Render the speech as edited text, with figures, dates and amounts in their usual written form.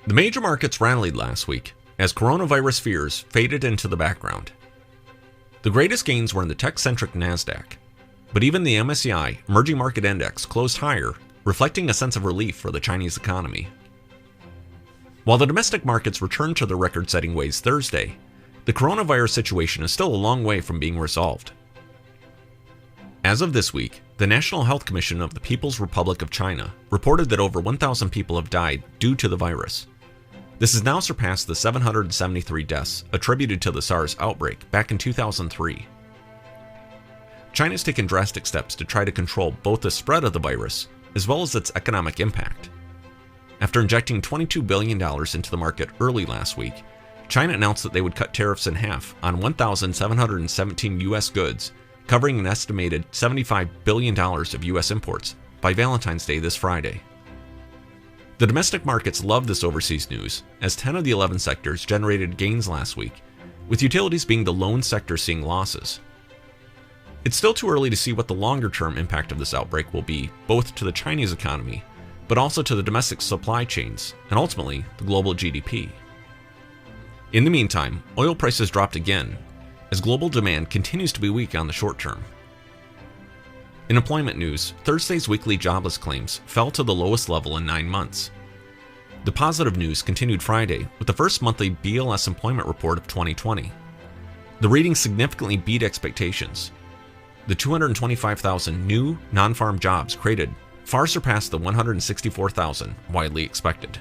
The major markets rallied last week as coronavirus fears faded into the background. The greatest gains were in the tech-centric Nasdaq, but even the MSCI Emerging Market Index closed higher, reflecting a sense of relief for the Chinese economy. While the domestic markets returned to their record-setting ways Thursday, the coronavirus situation is still a long way from being resolved. As of this week, the National Health Commission of the People's Republic of China reported that over 1,000 people have died due to the virus. This has now surpassed the 773 deaths attributed to the SARS outbreak back in 2003. China has taken drastic steps to try to control both the spread of the virus as well as its economic impact. After injecting $22 billion into the market early last week, China announced that they would cut tariffs in half on 1,717 U.S. goods, covering an estimated $75 billion of U.S. imports by Valentine's Day this Friday. The domestic markets love this overseas news, as 10 of the 11 sectors generated gains last week, with utilities being the lone sector seeing losses. It's still too early to see what the longer-term impact of this outbreak will be, both to the Chinese economy, but also to the domestic supply chains, and ultimately, the global GDP. In the meantime, oil prices dropped again, as global demand continues to be weak on the short term. In employment news, Thursday's weekly jobless claims fell to the lowest level in 9 months. The positive news continued Friday with the first monthly BLS employment report of 2020. The reading significantly beat expectations. The 225,000 new non-farm jobs created far surpassed the 164,000 widely expected.